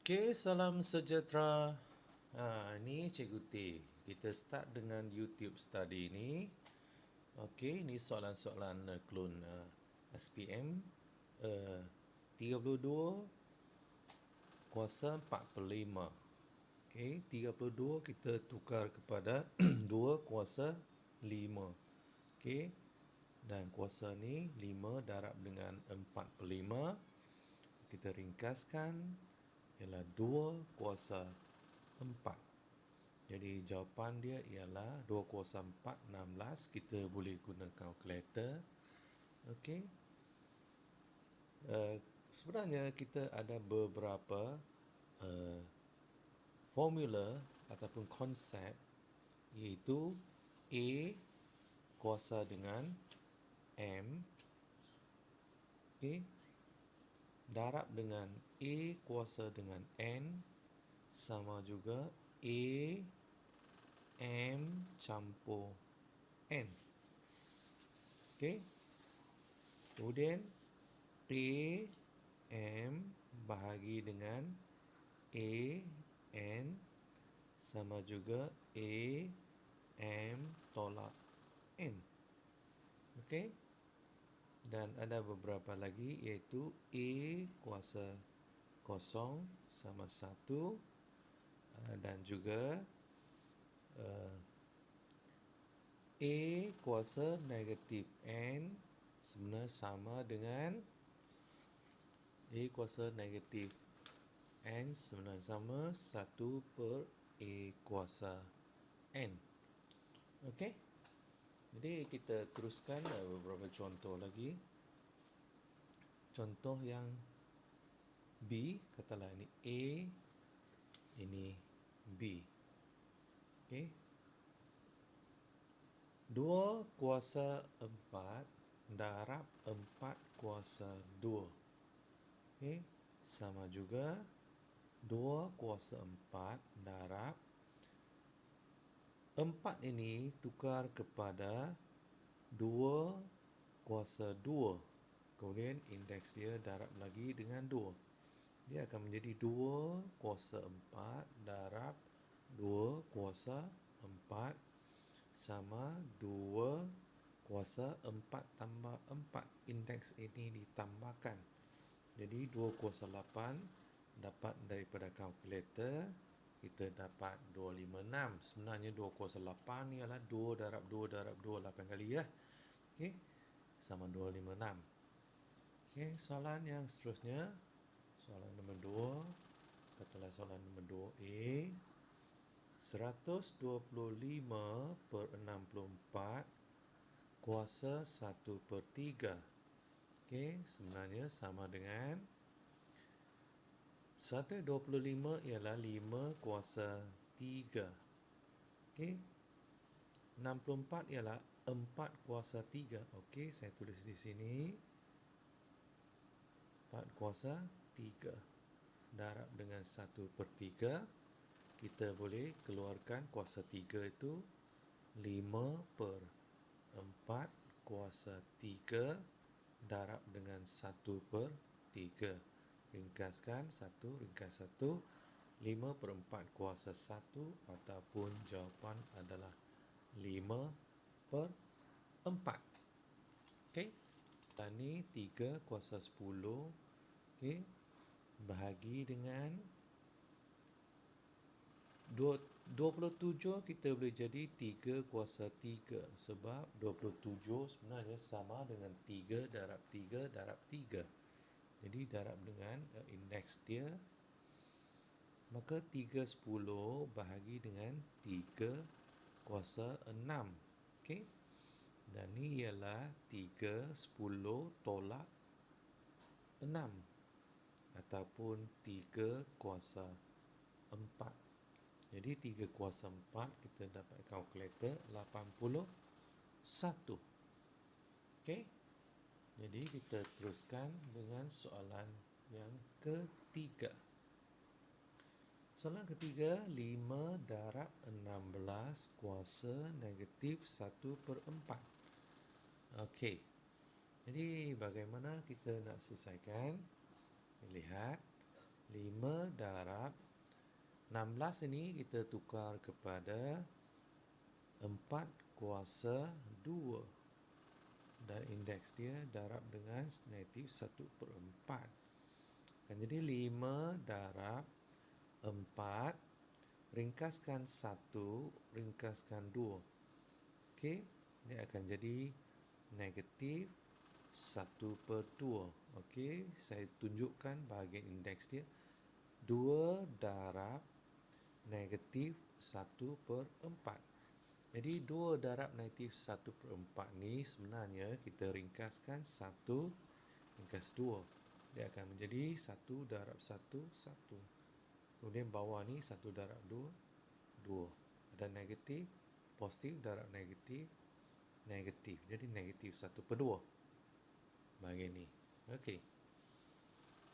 Okey, salam sejahtera. Ni Cikgu T. Kita start dengan YouTube study ni. Okey, ni soalan-soalan klon SPM 32 kuasa 45. Okey, 32 kita tukar kepada 2 kuasa 5. Okey, dan kuasa ni 5 darab dengan 45. Kita ringkaskan ialah 2 kuasa 4. Jadi jawapan dia ialah 2 kuasa 4, 16. Kita boleh guna kalkulator. Okey. Sebenarnya kita ada beberapa formula ataupun konsep, iaitu A kuasa dengan M, okey, darab dengan A kuasa dengan N sama juga A M campur N. Okey. Kemudian A M bahagi dengan A N sama juga A M tolak N. Okey. Dan ada beberapa lagi, iaitu A kuasa kosong sama 1 dan juga A kuasa negatif N sebenarnya sama dengan A kuasa negatif N sebenarnya sama 1 per A kuasa N. Okey. Jadi kita teruskan beberapa contoh lagi. Contoh yang B, katalah ini A, ini B. Okey. 2 kuasa 4 darab 4 kuasa 2. Okey. Sama juga 2 kuasa 4 darab 4 ini tukar kepada 2 kuasa 2. Kemudian indeks dia darab lagi dengan 2. Dia akan menjadi 2 kuasa 4 darab 2 kuasa 4 sama 2 kuasa 4 tambah 4. Indeks ini ditambahkan. Jadi 2 kuasa 8 dapat daripada kalkulator. Kita dapat 256. Sebenarnya 2 kuasa 8 ni ialah 2 darab 2 darab 2, 8 kali ya. Okey. Sama 256. Okey, soalan yang seterusnya. Soalan nombor 2. Katalah soalan nombor 2A. 125 per 64 kuasa 1 per 3. Okey, sebenarnya sama dengan 125 ialah 5 kuasa 3. Okey. 64 ialah 4 kuasa 3. Okey, saya tulis di sini 4 kuasa 3 darab dengan 1 per 3. Kita boleh keluarkan kuasa 3 itu 5 per 4 kuasa 3 darab dengan 1 per 3. Ringkaskan 1, ringkas 1. 5 per 4 kuasa 1 ataupun jawapan adalah 5 per 4. Okey. Dan ni 3 kuasa 10. Okey. Bahagi dengan 27 kita boleh jadi 3 kuasa 3. Sebab 27 sebenarnya sama dengan 3 darab 3 darab 3. Jadi darab dengan indeks dia. Maka 3/10 bahagi dengan 3 kuasa 6. Okey. Dan ni ialah 3/10 tolak 6. Ataupun 3 kuasa 4. Jadi 3 kuasa 4 kita dapat kalkulator 81. Okey. Jadi kita teruskan dengan soalan yang ketiga. Soalan ketiga, 5 darab 16 kuasa negatif 1 per 4. Okey. Jadi bagaimana kita nak selesaikan? Lihat. 5 darab 16 ini kita tukar kepada 4 kuasa 2. Dan indeks dia darab dengan negatif 1/4. Akan jadi 5 darab 4 ringkaskan 1 ringkaskan 2. Okey, dia akan jadi negatif 1/2. Okey, saya tunjukkan bahagian indeks dia. 2 darab negatif 1/4. Jadi 2 darab negatif 1/4 ni sebenarnya kita ringkaskan 1 ringkas 2. Dia akan menjadi 1 darab 1, 1. Kemudian bawah ni 1 darab 2, 2. Ada negatif, positif darab negatif, negatif. Jadi negatif 1/2. Bahagian ni. Okey.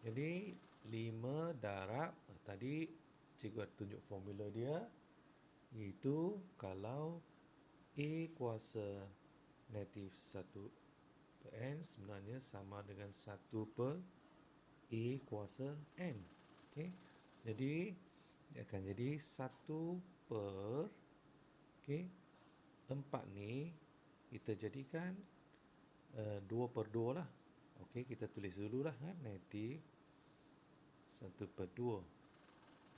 Jadi 5 darab, tadi cikgu ada tunjuk formula dia, iaitu kalau A kuasa negatif 1/n sebenarnya sama dengan 1/A kuasa n. Okey. Jadi dia akan jadi 1/4 ni kita jadikan 2/2 lah. Okey, kita tulis dululah negatif 1/2.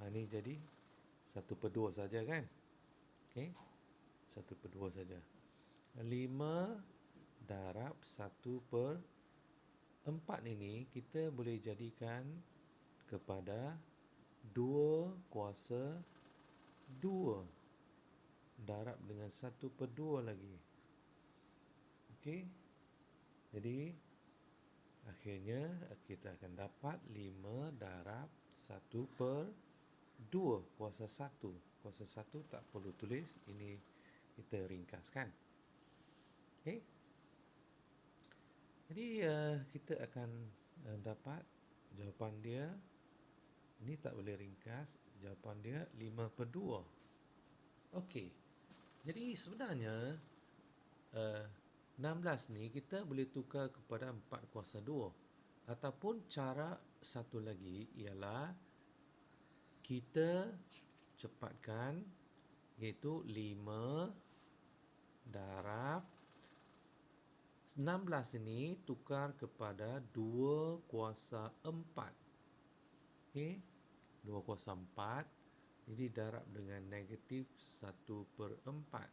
Ini jadi 1/2 saja kan? Okey. 1/2 saja. 5 darab 1/4 ini kita boleh jadikan kepada 2 kuasa 2 darab dengan 1/2 lagi. Okey. Jadi akhirnya kita akan dapat 5 darab 1/2 kuasa 1. Kuasa 1 tak perlu tulis, ini kita ringkaskan. Okey. Jadi kita akan dapat jawapan dia. Ini tak boleh ringkas, jawapan dia 5/2. Okey. Jadi sebenarnya 16 ni kita boleh tukar kepada 4 kuasa 2. Ataupun cara satu lagi ialah kita cepatkan, iaitu 5 darab 16 ini tukar kepada 2 kuasa 4. Okey, 2 kuasa 4. Jadi darab dengan negatif 1/4.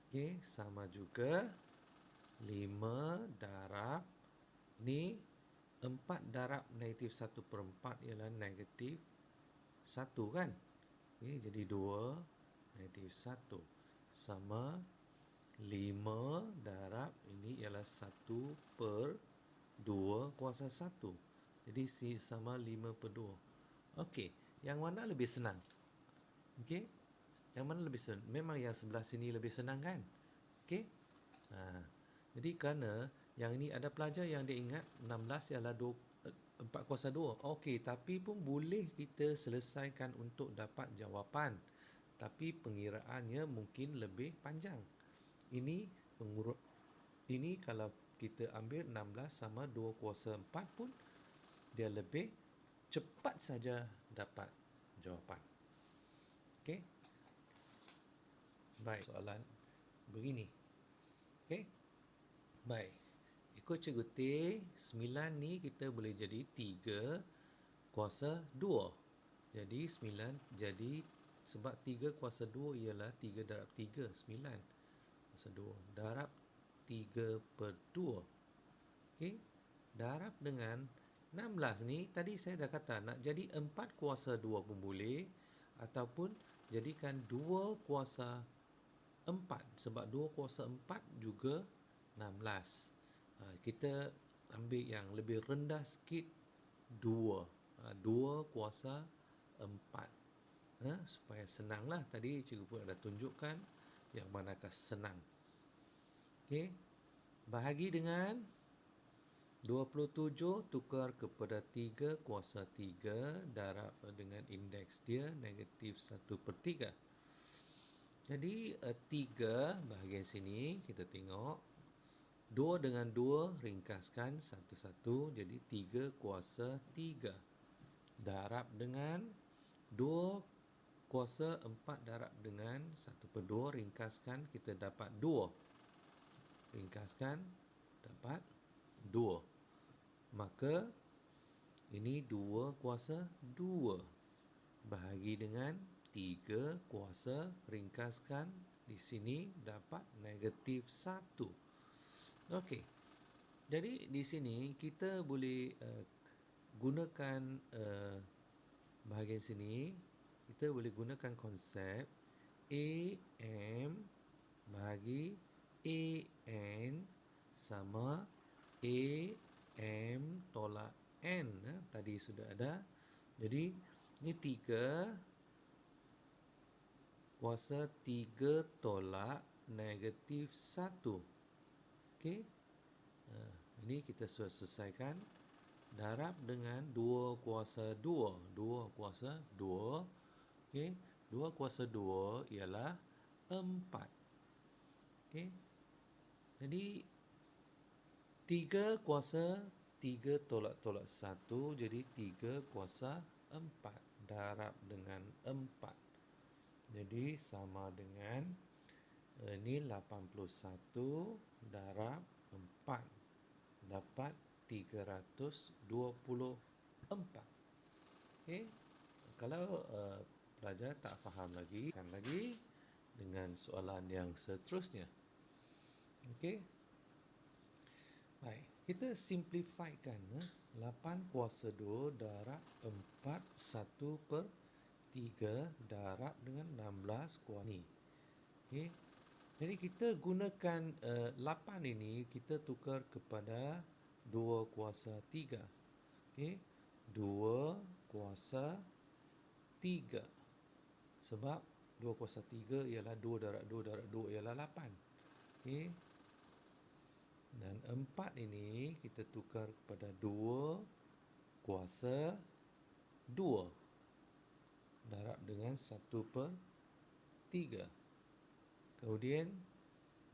Okey, sama juga 5 darab ni 4 darab negatif 1/4 ialah negatif 1 kan? Okey, jadi 2 negatif 1 sama 5 darab ini ialah 1/2 kuasa 1. Jadi C sama 5/2. Okey, yang mana lebih senang? Okey, yang mana lebih senang? Memang yang sebelah sini lebih senang kan? Okey. Jadi kerana yang ini ada pelajar yang dia ingat 16 ialah 4 kuasa 2. Okey, tapi pun boleh kita selesaikan untuk dapat jawapan. Tapi pengiraannya mungkin lebih panjang. Ini kalau kita ambil 16 sama 2 kuasa 4 pun dia lebih cepat saja dapat jawapan. Okey. Baik, soalan begini. Okey. Baik. Ikut Cikgu T, 9 ni kita boleh jadi 3 kuasa 2. Jadi 9 jadi sebab 3 kuasa 2 ialah 3 darab 3, 9 kuasa 2 darab 3/2. Okey. Darab dengan 16 ni tadi saya dah kata nak jadi 4 kuasa 2 pun boleh ataupun jadikan 2 kuasa 4 sebab 2 kuasa 4 juga 16. Kita ambil yang lebih rendah sikit 2. 2 kuasa 4. Supaya senanglah. Tadi cikgu pun ada tunjukkan yang manakah senang. Okey. Bahagi dengan 27 tukar kepada 3 kuasa 3 darab dengan indeks dia negatif 1/3. Jadi 3 bahagian sini kita tengok 2 dengan 2 ringkaskan 1/1 jadi 3 kuasa 3. darab dengan 2 kuasa 4 darab dengan 1/2, ringkaskan kita dapat 2. Ringkaskan dapat 2. Maka ini 2 kuasa 2 bahagi dengan 3 kuasa, ringkaskan di sini dapat negatif 1. Okey. Jadi di sini kita boleh gunakan bahagian sini, kita boleh gunakan konsep AM bahagi AN sama AM tolak N. Tadi sudah ada. Jadi ini 3 kuasa 3 tolak negatif 1. Okey. Ini kita sudah selesaikan. Darab dengan 2 kuasa 2. 2 kuasa 2. Okey. 2 kuasa 2 ialah 4. Okey. Jadi 3 kuasa 3 tolak 1. Jadi 3 kuasa 4. Darab dengan 4. Jadi sama dengan ini 81 darab 4. Dapat 324. Okey. Kalau pelajar tak faham lagi, akan lagi dengan soalan yang seterusnya. Okey. Baik, kita simplifykan 8 kuasa 2 darab 4 1/3 darab dengan 16 kuasa ni. Okey. Jadi kita gunakan 8 ini kita tukar kepada 2 kuasa 3. Okey. 2 kuasa 3. Sebab 2 kuasa 3 ialah 2 darab 2 darab 2 ialah 8. Okey. Dan 4 ini kita tukar kepada 2 kuasa 2 darab dengan 1/3. Kemudian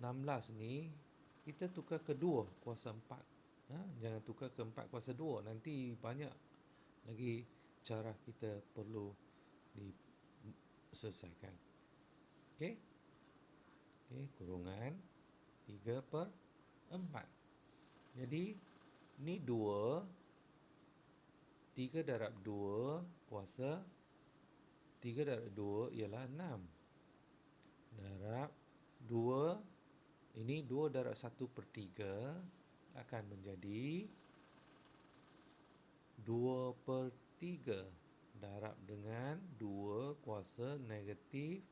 16 ni kita tukar ke 2 kuasa 4. Jangan tukar ke 4 kuasa 2. Nanti banyak lagi cara kita perlu diselesaikan. Okey. Okey, kurungan 3/4. Jadi ni 2. 3 darab 2 kuasa 3 darab 2 ialah 6. Darab 2, ini 2 darab 1/3 akan menjadi 2/3 darab dengan 2 kuasa negatif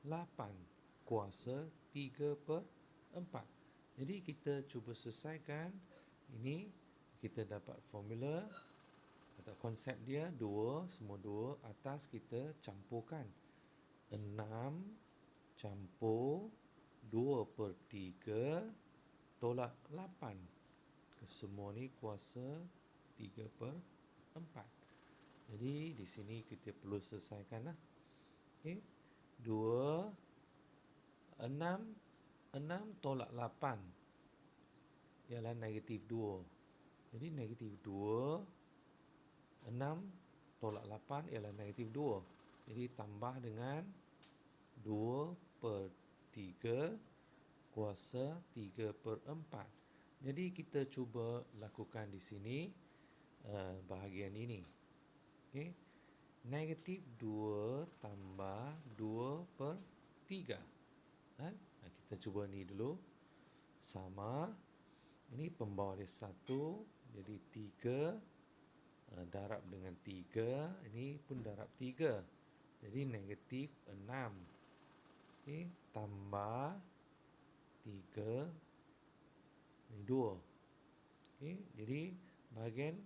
8 kuasa 3/4. Jadi kita cuba selesaikan. Ini kita dapat formula atau konsep dia 2, semua 2. Atas kita campurkan 6 campur 2/3 tolak 8. Kesemua ni kuasa 3/4. Jadi di sini kita perlu selesaikan lah. Okey. 2 6 tolak 8 ialah negatif 2. Jadi negatif 2 6 tolak 8 ialah negatif 2. Jadi tambah dengan 2/3 kuasa 3/4. Jadi kita cuba lakukan di sini bahagian ini. Okey. Negatif 2 tambah 2/3. Kita cuba ni dulu. Sama. Ini pembawah dia 1. Jadi 3 darab dengan 3. Ini pun darab 3. Jadi negatif 6. Okey. Tambah 3. Ini 2. Okey. Jadi bahagian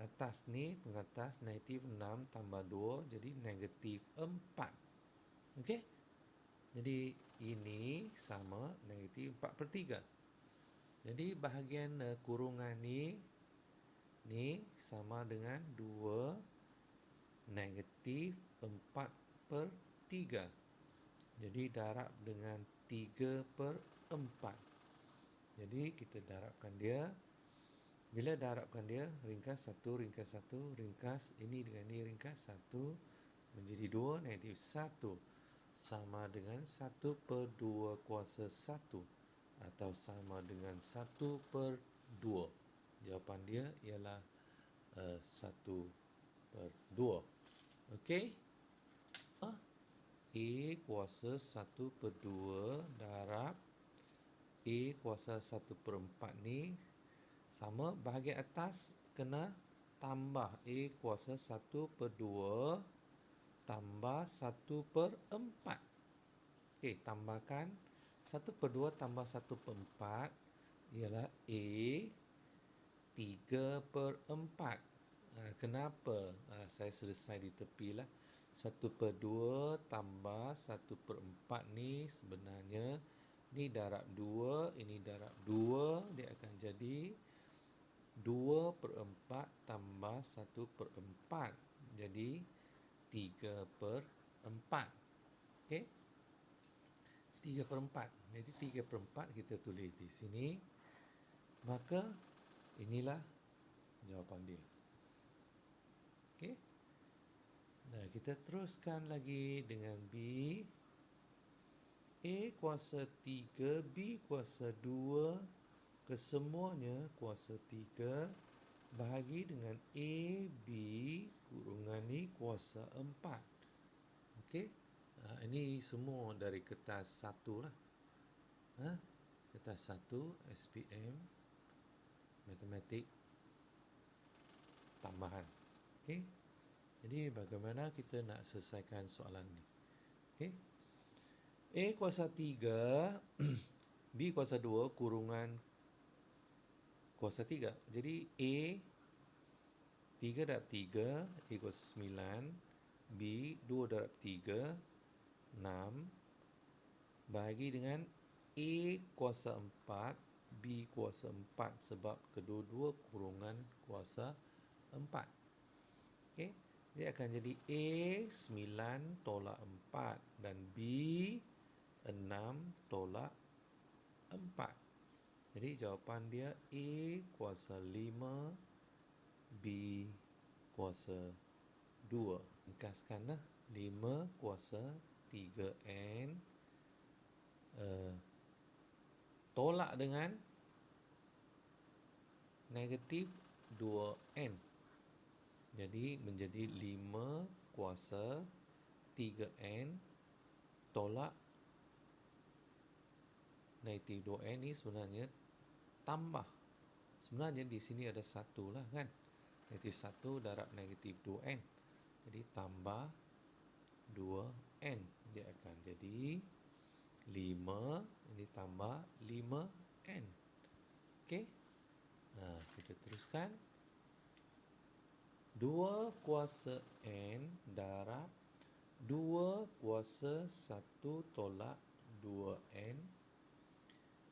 atas ni, pengatas negatif 6 tambah 2. Jadi negatif 4. Okey. Jadi ini sama negatif 4/3. Jadi bahagian kurungan ni sama dengan 2 negatif 4/3. Jadi darab dengan 3/4. Jadi kita darabkan dia. Bila darabkan dia, ringkas 1, ringkas 1, ringkas ini dengan ini, ringkas 1, menjadi 2, negatif 1. Sama dengan 1 per 2 kuasa 1. Atau sama dengan 1 per 2. Jawapan dia ialah 1 per 2. Okey? A kuasa 1 per 2 darab A kuasa 1 per 4 ni sama, bahagian atas kena tambah A kuasa 1 per 2 tambah 1 per 4. Okey, tambahkan 1 per 2 tambah 1 per 4 ialah A 3 per 4. Kenapa? Saya selesai di tepi lah. 1 per 2 tambah 1 per 4 ni sebenarnya ni darab 2, ini darab 2, dia akan jadi 2 per 4 tambah 1 per 4. Jadi 3 per 4. Okey? 3 per 4. Jadi 3 per 4 kita tulis di sini. Maka inilah jawapan dia. Okey? Nah, kita teruskan lagi dengan B. A kuasa 3, B kuasa 2, kesemuanya kuasa 3 bahagi dengan A, B kurungan ni kuasa 4. Okey? Ini semua dari kertas 1 lah. Kertas 1 SPM Matematik Tambahan. Okey? Jadi bagaimana kita nak selesaikan soalan ni? Okey? A kuasa 3 B kuasa 2 kurungan kuasa 3. Jadi A 3 darab 3 A kuasa 9, B 2 darab 3 6 bahagi dengan A kuasa 4, B kuasa 4 sebab kedua-dua kurungan kuasa 4. Okey, dia akan jadi A 9 tolak 4 dan B 6 tolak 4. Jadi jawapan dia A kuasa 5, B kuasa 2. Ringkaskanlah 5 kuasa 3N tolak dengan negatif 2N. Jadi menjadi 5 kuasa 3N tolak negatif 2N ni sebenarnya tambah. Sebenarnya di sini ada 1 lah kan. Negatif 1 darab negatif 2N. Jadi tambah 2N. Dia akan jadi 5. Ini tambah 5N. Okey. Kita teruskan. 2 kuasa N darab 2 kuasa 1 tolak 2N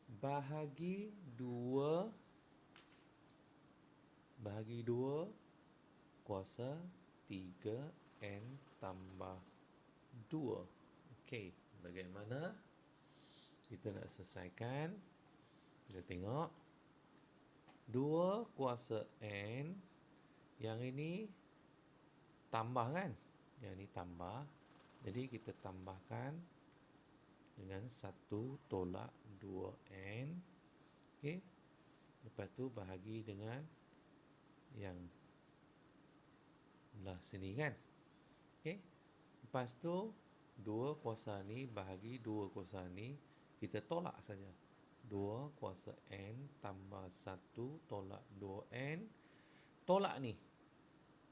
bahagi 2 kuasa 3N tambah 2. Okey, bagaimana kita nak selesaikan? Kita tengok 2 kuasa N, yang ini tambah kan? Yang ini tambah. Jadi kita tambahkan dengan 1 tolak 2N. Okey. Lepas tu bahagi dengan yang belah sini kan? Okey. Lepas tu 2 kuasa ni bahagi 2 kuasa ni, kita tolak saja. 2 kuasa N tambah 1 tolak 2N. Tolak ni.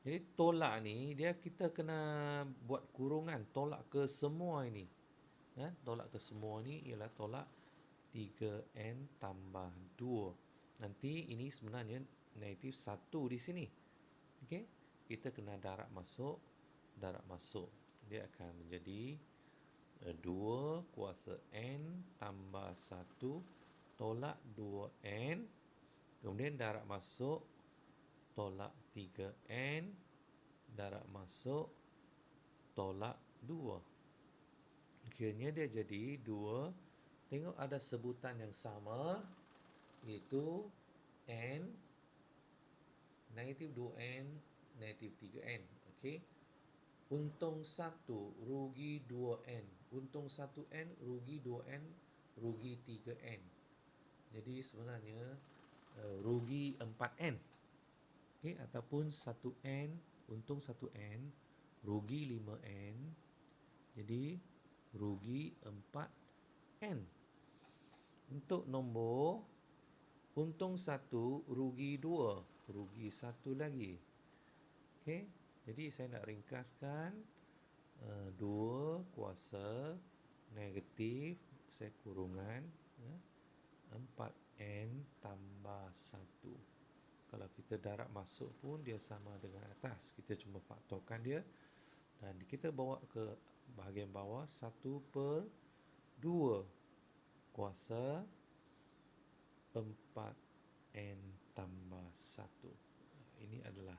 Jadi tolak ni dia kita kena buat kurungan, tolak ke semua ini. Tolak ke semua ni ialah tolak 3N tambah 2. Nanti ini sebenarnya negatif 1 di sini. Okey, kita kena darab masuk. Dia akan menjadi 2 kuasa N tambah 1 tolak 2N. Kemudian darab masuk, tolak 3N, darab masuk, tolak 2. Akhirnya dia jadi 2. Tengok ada sebutan yang sama, iaitu N negatif 2N, negatif 3N. Okey. Untung 1, rugi 2N. Untung 1N, rugi 2N, rugi 3N. Jadi sebenarnya rugi 4N. Okey, ataupun 1N, untung 1N, rugi 5N. Jadi rugi 4N. Untuk nombor untung 1, rugi 2, rugi 1 lagi. Okey, jadi saya nak ringkaskan 2 kuasa negatif, saya kurungan, 4N tambah 1. Kalau kita darab masuk pun dia sama dengan atas. Kita cuma faktorkan dia. Dan kita bawa ke bahagian bawah 1/2 kuasa 4N tambah 1. Ini adalah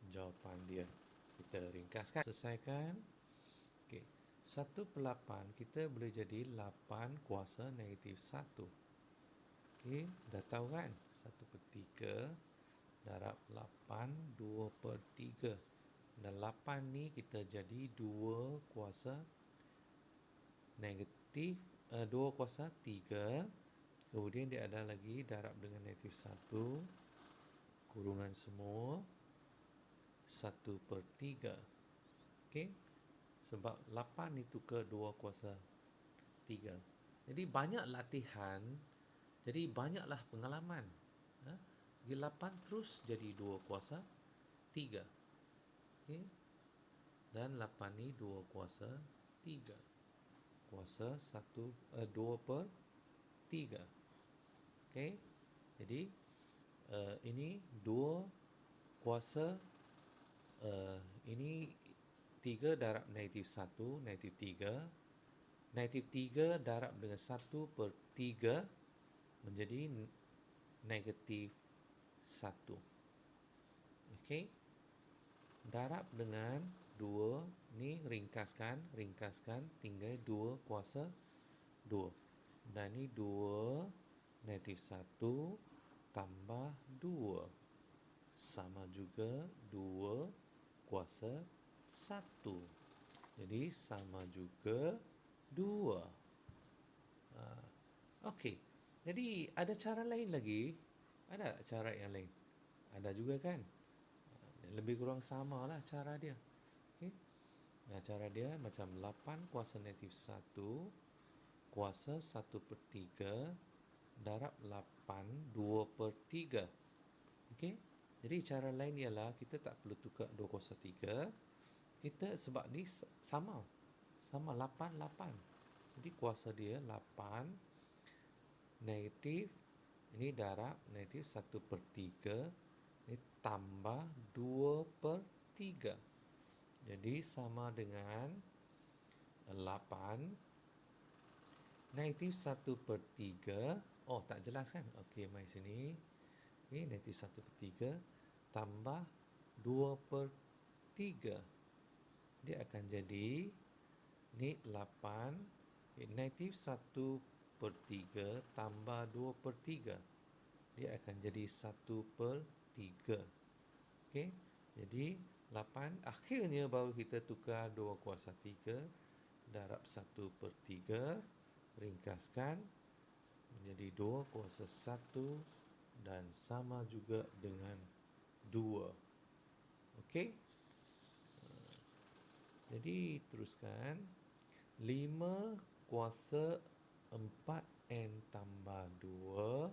jawapan dia. Kita ringkaskan. Selesaikan. Okey. 1/8 kita boleh jadi 8 kuasa negatif 1. Okey, dah tahu kan? 1/3 darab 8, 2/3. Dan 8 ni kita jadi 2 kuasa negatif, 2 kuasa 3. Kemudian dia ada lagi darab dengan negatif 1. Kurungan semua 1/3. Okey. Sebab 8 itu ke 2 kuasa 3. Jadi banyak latihan. Jadi banyaklah pengalaman. Pergi 8 terus jadi 2 kuasa 3. Okey. Dan 8 ni 2 kuasa 3. Kuasa 2/3. Okey. Jadi ini 2 kuasa, ini 3 darab negatif 1, negatif 3. Negatif 3 darab dengan 1/3 menjadi negatif 1. Okey. Darab dengan 2, ni ringkaskan, tinggal 2 kuasa 2. Dan ni 2 negatif 1 tambah 2. Sama juga 2 kuasa 1. Jadi sama juga 2. Okey. Jadi ada cara lain lagi? Ada tak cara yang lain? Ada juga kan? Lebih kurang samalah cara dia. Okey. Nah, cara dia macam 8 kuasa negatif 1 kuasa 1/3 darab 8 2/3. Okey. Jadi cara lain ialah kita tak perlu tukar 2 kuasa 3. Kita sebab ni sama 8 8. Jadi kuasa dia 8 negatif, ini darab negatif 1/3, ini tambah 2/3. Jadi sama dengan 8 negatif 1/3. Oh, tak jelas kan? Okey, mari sini. Ini negatif 1/3 tambah 2/3. Dia akan jadi ni 8 negatif 1/3 tambah 2/3. Dia akan jadi 1/3. Okey. Jadi 8 akhirnya baru kita tukar 2 kuasa 3 darab 1/3, ringkaskan menjadi 2 kuasa 1 dan sama juga dengan 2. Okey. Jadi teruskan 5 kuasa 4N tambah 2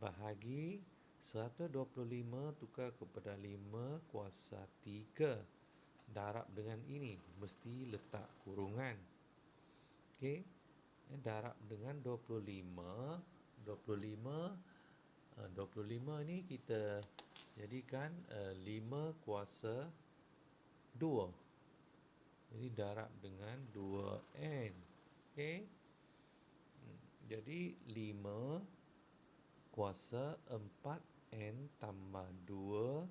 bahagi 125 tukar kepada 5 kuasa 3. Darab dengan ini, mesti letak kurungan. Okey. Darab dengan 25. 25 ni kita jadikan 5 kuasa 2. Jadi darab dengan 2N. Okey. Jadi 5 kuasa 4N tambah 2.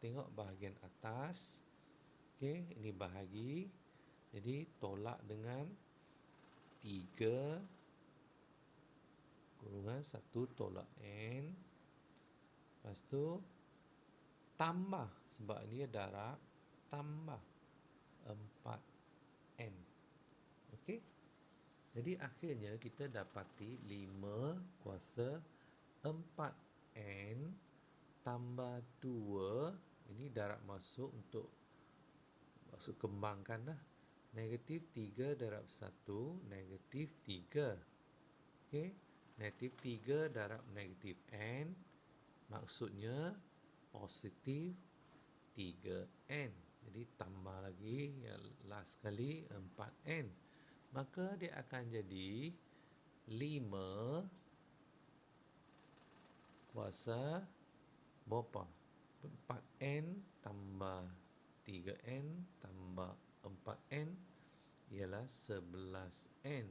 Tengok bahagian atas. Okey, ini bahagi. Jadi tolak dengan 3 kurungan 1 tolak N. Lepas tu tambah sebab dia darab tambah 4n. Okey. Jadi akhirnya kita dapati 5 kuasa 4n tambah 2. Ini darab masuk untuk masuk kembangkan lah. Negatif 3 darab 1, negatif 3. Okey. Negatif 3 darab negatif n, maksudnya positif 3n. Jadi tambah lagi yang last sekali 4n. Maka dia akan jadi 5 kuasa berapa? 4n tambah 3n tambah 4n ialah 11n.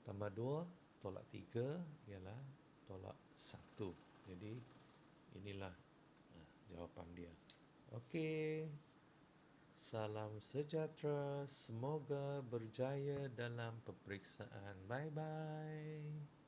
Tambah 2 tolak 3 ialah tolak 1. Jadi inilah jawapan dia. Okey. Salam sejahtera. Semoga berjaya dalam peperiksaan. Bye-bye.